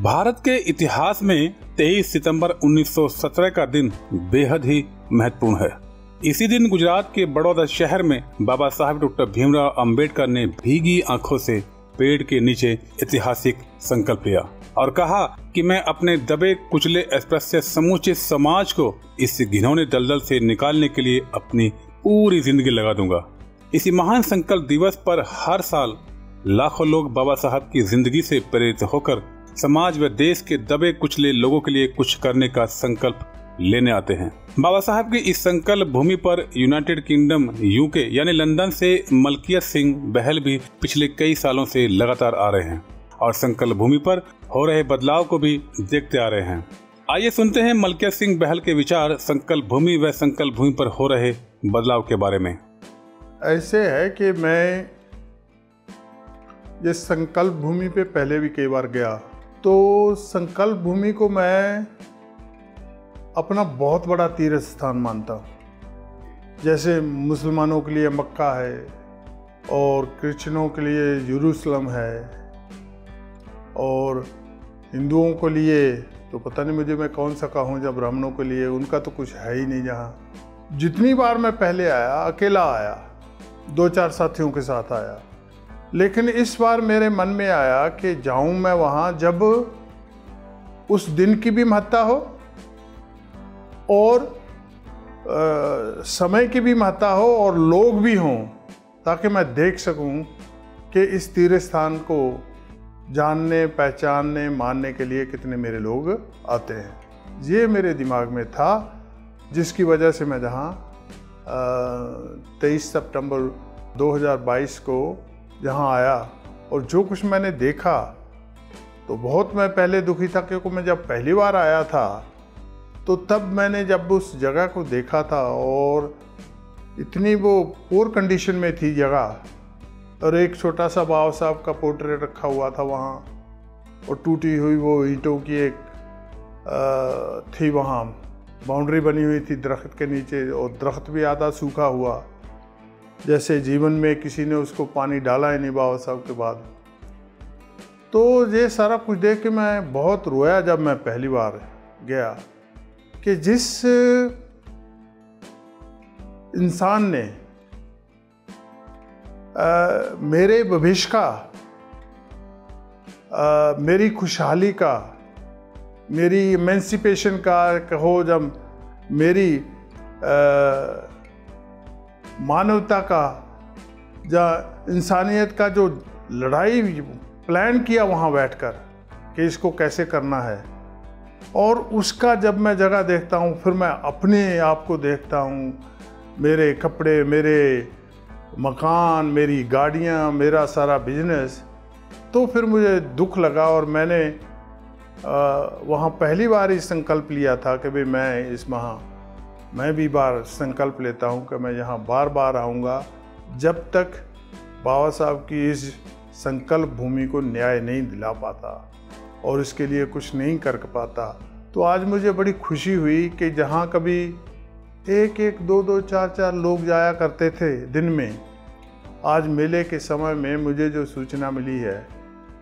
भारत के इतिहास में 23 सितंबर 1917 का दिन बेहद ही महत्वपूर्ण है। इसी दिन गुजरात के बड़ौदा शहर में बाबा साहब डॉक्टर भीमराव अंबेडकर ने भीगी आंखों से पेड़ के नीचे ऐतिहासिक संकल्प लिया और कहा कि मैं अपने दबे कुचले अस्पृश्य समूचे समाज को इस घिनौने दलदल से निकालने के लिए अपनी पूरी जिंदगी लगा दूंगा। इसी महान संकल्प दिवस पर हर साल लाखों लोग बाबा साहब की जिंदगी से प्रेरित होकर समाज व देश के दबे कुचले लोगों के लिए कुछ करने का संकल्प लेने आते हैं। बाबा साहब की इस संकल्प भूमि पर यूनाइटेड किंगडम यूके यानी लंदन से मलकियत सिंह बहल भी पिछले कई सालों से लगातार आ रहे हैं और संकल्प भूमि पर हो रहे बदलाव को भी देखते आ रहे हैं। आइए सुनते हैं मलकियत सिंह बहल के विचार संकल्प भूमि व संकल्प भूमि पर हो रहे बदलाव के बारे में। ऐसे है कि मैं ये संकल्प भूमि पे पहले भी कई बार गया, तो संकल्प भूमि को मैं अपना बहुत बड़ा तीर्थ स्थान मानता हूँ। जैसे मुसलमानों के लिए मक्का है और क्रिश्चियनों के लिए यरूशलेम है और हिंदुओं के लिए तो पता नहीं मुझे मैं कौन सा कहूँ, जब ब्राह्मणों के लिए उनका तो कुछ है ही नहीं। जहाँ जितनी बार मैं पहले आया अकेला आया, 2-4 साथियों के साथ आया, लेकिन इस बार मेरे मन में आया कि जाऊं मैं वहाँ जब उस दिन की भी महत्ता हो और समय की भी महत्ता हो और लोग भी हों, ताकि मैं देख सकूं कि इस तीर्थ स्थान को जानने, पहचानने, मानने के लिए कितने मेरे लोग आते हैं। ये मेरे दिमाग में था, जिसकी वजह से मैं जहाँ 23 सितंबर 2022 को जहाँ आया और जो कुछ मैंने देखा तो बहुत मैं पहले दुखी था, क्योंकि मैं जब पहली बार आया था तो तब मैंने जब उस जगह को देखा था और इतनी वो पुअर कंडीशन में थी जगह, और एक छोटा सा बाबा साहब का पोर्ट्रेट रखा हुआ था वहाँ और टूटी हुई वो ईंटों की एक थी वहाँ बाउंड्री बनी हुई थी दरख्त के नीचे, और दरख्त भी आधा सूखा हुआ, जैसे जीवन में किसी ने उसको पानी डाला ही नहीं बाबा साहब के बाद। तो ये सारा कुछ देख के मैं बहुत रोया जब मैं पहली बार गया कि जिस इंसान ने मेरे भविष्य का, मेरी खुशहाली का, मेरी इमेंसिपेशन का कहो, जब मेरी मानवता का, जहाँ इंसानियत का जो लड़ाई प्लान किया वहाँ बैठकर कि इसको कैसे करना है, और उसका जब मैं जगह देखता हूँ, फिर मैं अपने आप को देखता हूँ, मेरे कपड़े, मेरे मकान, मेरी गाड़ियाँ, मेरा सारा बिजनेस, तो फिर मुझे दुख लगा। और मैंने वहाँ पहली बार ही संकल्प लिया था कि भाई मैं भी बार संकल्प लेता हूँ कि मैं यहाँ बार बार आऊँगा जब तक बाबा साहब की इस संकल्प भूमि को न्याय नहीं दिला पाता और इसके लिए कुछ नहीं कर पाता। तो आज मुझे बड़ी खुशी हुई कि जहाँ कभी 1-1, 2-2, 4-4 लोग जाया करते थे दिन में, आज मेले के समय में मुझे जो सूचना मिली है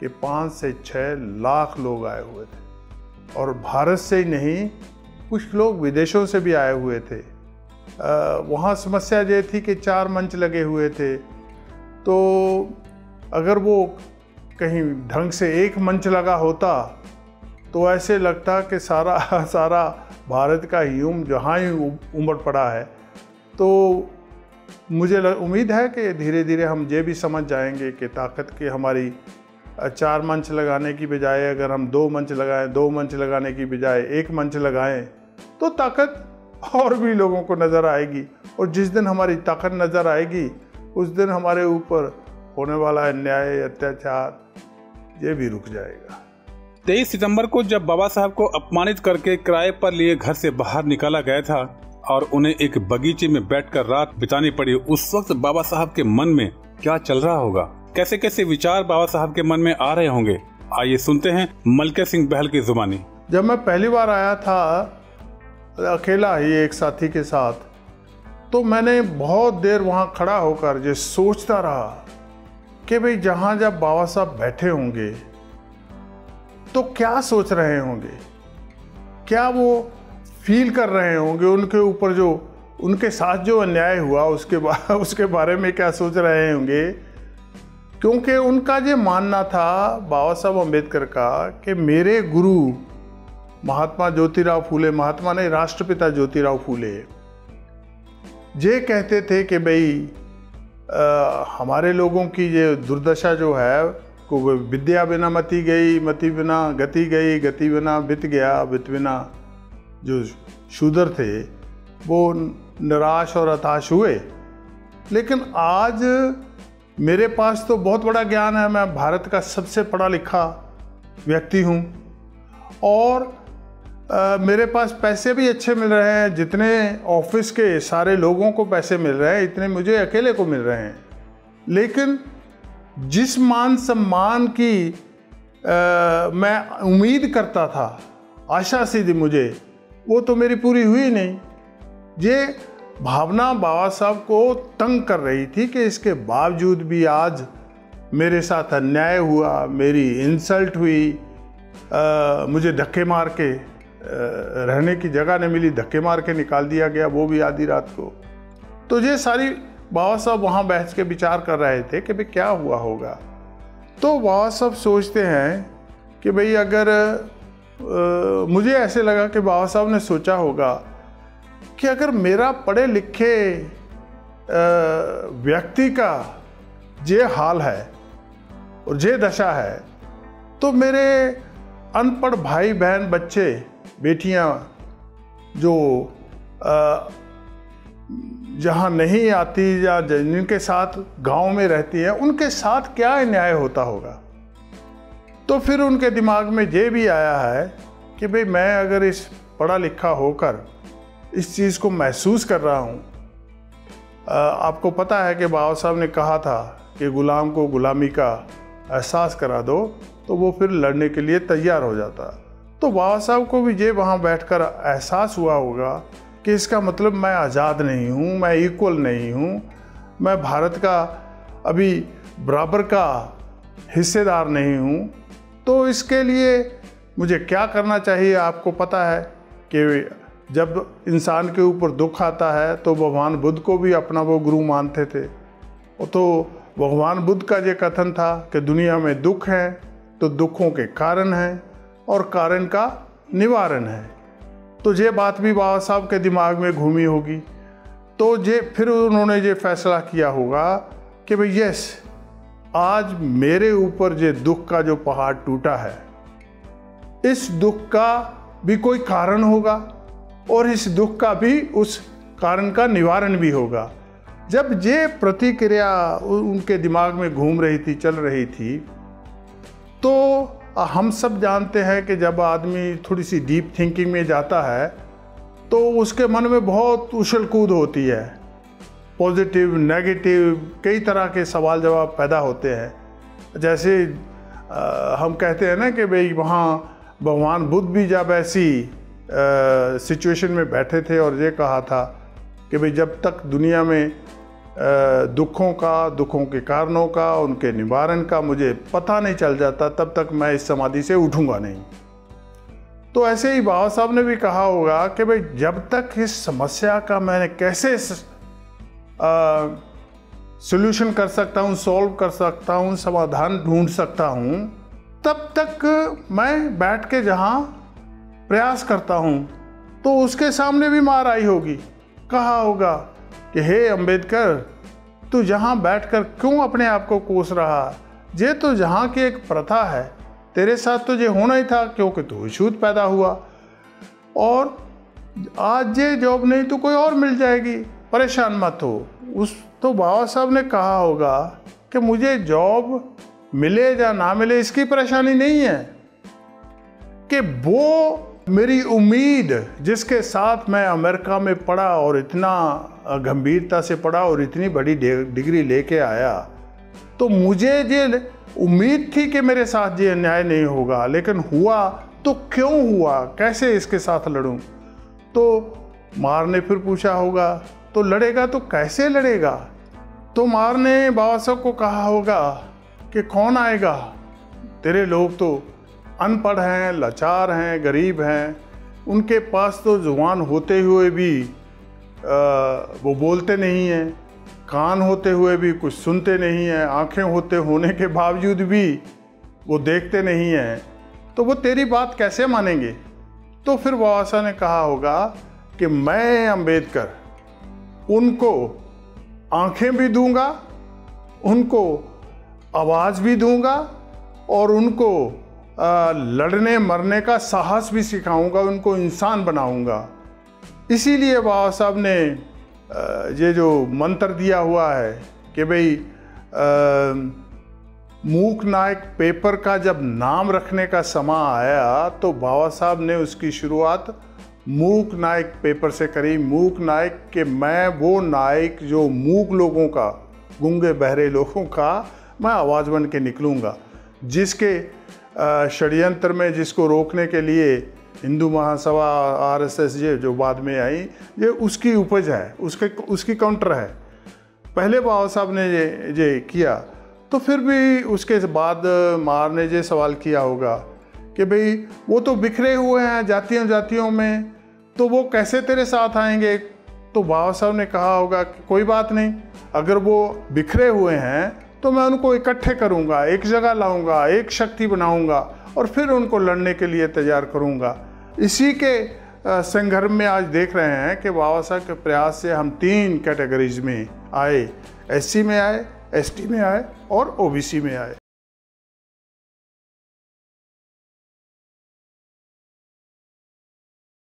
कि 5 से 6 लाख लोग आए हुए थे, और भारत से ही नहीं, कुछ लोग विदेशों से भी आए हुए थे। वहाँ समस्या ये थी कि 4 मंच लगे हुए थे, तो अगर वो कहीं ढंग से एक मंच लगा होता तो ऐसे लगता कि सारा भारत का ह्यूम जहाँ ही उमड़ पड़ा है। तो मुझे उम्मीद है कि धीरे धीरे हम ये भी समझ जाएंगे कि ताकत की हमारी 4 मंच लगाने की बजाय अगर हम 2 मंच लगाएं, 2 मंच लगाने की बजाय 1 मंच लगाएं, तो ताकत और भी लोगों को नज़र आएगी। और जिस दिन हमारी ताकत नज़र आएगी उस दिन हमारे ऊपर होने वाला अन्याय, अत्याचार, ये भी रुक जाएगा। 23 सितंबर को जब बाबा साहब को अपमानित करके किराए पर लिए घर से बाहर निकाला गया था और उन्हें एक बगीचे में बैठकर रात बितानी पड़ी, उस वक्त बाबा साहब के मन में क्या चल रहा होगा, कैसे कैसे विचार बाबा साहब के मन में आ रहे होंगे। आइए सुनते हैं मलकियत सिंह बहल की जुबानी। जब मैं पहली बार आया था अकेला ही एक साथी के साथ, तो मैंने बहुत देर वहाँ खड़ा होकर ये सोचता रहा कि भाई जहाँ जब बाबा साहब बैठे होंगे तो क्या सोच रहे होंगे, क्या वो फील कर रहे होंगे, उनके ऊपर जो उनके साथ जो अन्याय हुआ उसके बारे में क्या सोच रहे होंगे। क्योंकि उनका ये मानना था बाबा साहब अम्बेडकर का कि मेरे गुरु महात्मा ज्योतिराव फूले, महात्मा नहीं राष्ट्रपिता ज्योतिराव फूले, ये कहते थे कि भाई हमारे लोगों की ये दुर्दशा जो है को विद्या बिना मति गई, मति बिना गति गई, गति बिना बित गया, बित बिना जो शूद्र थे वो निराश और हताश हुए। लेकिन आज मेरे पास तो बहुत बड़ा ज्ञान है, मैं भारत का सबसे पढ़ा लिखा व्यक्ति हूँ और मेरे पास पैसे भी अच्छे मिल रहे हैं, जितने ऑफिस के सारे लोगों को पैसे मिल रहे हैं इतने मुझे अकेले को मिल रहे हैं। लेकिन जिस मान सम्मान की मैं उम्मीद करता था, आशा सी थी मुझे, वो तो मेरी पूरी हुई नहीं। ये भावना बाबा साहब को तंग कर रही थी कि इसके बावजूद भी आज मेरे साथ अन्याय हुआ, मेरी इंसल्ट हुई, मुझे धक्के मार के रहने की जगह नहीं मिली, धक्के मार के निकाल दिया गया, वो भी आधी रात को। तो ये सारी बाबा साहब वहाँ बैठ के विचार कर रहे थे कि भाई क्या हुआ होगा। तो बाबा साहब सोचते हैं कि भाई अगर मुझे ऐसे लगा कि बाबा साहब ने सोचा होगा कि अगर मेरा पढ़े लिखे व्यक्ति का ये हाल है और ये दशा है, तो मेरे अनपढ़ भाई बहन बच्चे बेटियां जो जहाँ नहीं आती या जिनके साथ गांव में रहती है, उनके साथ क्या अन्याय होता होगा। तो फिर उनके दिमाग में ये भी आया है कि भाई मैं अगर इस पढ़ा लिखा होकर इस चीज़ को महसूस कर रहा हूँ, आपको पता है कि बाबा साहब ने कहा था कि गुलाम को गुलामी का एहसास करा दो तो वो फिर लड़ने के लिए तैयार हो जाता। तो बाबा साहब को भी ये वहाँ बैठकर एहसास हुआ होगा कि इसका मतलब मैं आज़ाद नहीं हूँ, मैं इक्वल नहीं हूँ, मैं भारत का अभी बराबर का हिस्सेदार नहीं हूँ। तो इसके लिए मुझे क्या करना चाहिए। आपको पता है कि जब इंसान के ऊपर दुख आता है तो भगवान बुद्ध को भी अपना वो गुरु मानते थे। तो भगवान बुद्ध का ये कथन था कि दुनिया में दुख है तो दुखों के कारण हैं और कारण का निवारण है। तो ये बात भी बाबा साहब के दिमाग में घूमी होगी। तो ये फिर उन्होंने ये फैसला किया होगा कि भाई यस, आज मेरे ऊपर ये दुख का जो पहाड़ टूटा है, इस दुख का भी कोई कारण होगा और इस दुख का भी उस कारण का निवारण भी होगा। जब ये प्रतिक्रिया उनके दिमाग में घूम रही थी, चल रही थी, तो हम सब जानते हैं कि जब आदमी थोड़ी सी डीप थिंकिंग में जाता है तो उसके मन में बहुत उछल कूद होती है, पॉजिटिव नेगेटिव कई तरह के सवाल जवाब पैदा होते हैं। जैसे हम कहते हैं ना कि भाई वहाँ भगवान बुद्ध भी जब ऐसी सिचुएशन में बैठे थे और ये कहा था कि भाई जब तक दुनिया में दुखों के कारणों का, उनके निवारण का मुझे पता नहीं चल जाता, तब तक मैं इस समाधि से उठूंगा नहीं। तो ऐसे ही बाबा साहब ने भी कहा होगा कि भाई जब तक इस समस्या का मैं कैसे सॉल्यूशन कर सकता हूँ, सॉल्व कर सकता हूँ, समाधान ढूंढ सकता हूँ, तब तक मैं बैठ के जहाँ प्रयास करता हूँ तो उसके सामने भी मार आई होगी। कहा होगा कि हे अंबेडकर, तू यहाँ बैठकर क्यों अपने आप को कोस रहा, ये तो यहाँ की एक प्रथा है, तेरे साथ तो ये होना ही था क्योंकि तू छूत पैदा हुआ और आज ये जॉब नहीं तो कोई और मिल जाएगी, परेशान मत हो। तो बाबा साहब ने कहा होगा कि मुझे जॉब मिले या ना मिले इसकी परेशानी नहीं है, कि वो मेरी उम्मीद जिसके साथ मैं अमेरिका में पढ़ा और इतना गंभीरता से पढ़ा और इतनी बड़ी डिग्री लेके आया, तो मुझे ये उम्मीद थी कि मेरे साथ ये अन्याय नहीं होगा, लेकिन हुआ तो क्यों हुआ, कैसे इसके साथ लड़ूं। तो मार ने फिर पूछा होगा तो लड़ेगा तो कैसे लड़ेगा। तो मार ने बाबा साहब को कहा होगा कि कौन आएगा, तेरे लोग तो अनपढ़ हैं, लाचार हैं, गरीब हैं, उनके पास तो जुबान होते हुए भी वो बोलते नहीं हैं, कान होते हुए भी कुछ सुनते नहीं हैं, आंखें होने के बावजूद भी वो देखते नहीं हैं, तो वो तेरी बात कैसे मानेंगे? तो फिर बाबा साहब ने कहा होगा कि मैं अम्बेडकर उनको आंखें भी दूंगा, उनको आवाज़ भी दूंगा और उनको लड़ने मरने का साहस भी सिखाऊंगा, उनको इंसान बनाऊंगा। इसीलिए बाबा साहब ने ये जो मंत्र दिया हुआ है कि भाई मूक नायक पेपर का जब नाम रखने का समय आया तो बाबा साहब ने उसकी शुरुआत मूक नायक पेपर से करी। मूक नायक के मैं वो नायक जो मूक लोगों का, गूंगे बहरे लोगों का मैं आवाज़ बन के निकलूँगा, जिसके षड्यंत्र में जिसको रोकने के लिए हिंदू महासभा आरएसएस ये जो बाद में आई, ये उसकी उपज है, उसकी काउंटर है। पहले बाबा साहब ने ये किया, तो फिर भी उसके बाद मार ने ये सवाल किया होगा कि भाई वो तो बिखरे हुए हैं जातियों में, तो वो कैसे तेरे साथ आएंगे? तो बाबा साहब ने कहा होगा कि कोई बात नहीं, अगर वो बिखरे हुए हैं तो मैं उनको इकट्ठे करूंगा, एक जगह लाऊंगा, एक शक्ति बनाऊंगा और फिर उनको लड़ने के लिए तैयार करूंगा। इसी के संघर्ष में आज देख रहे हैं कि बाबा साहब के प्रयास से हम 3 कैटेगरीज में आए, एससी में आए, एसटी में आए और ओबीसी में आए।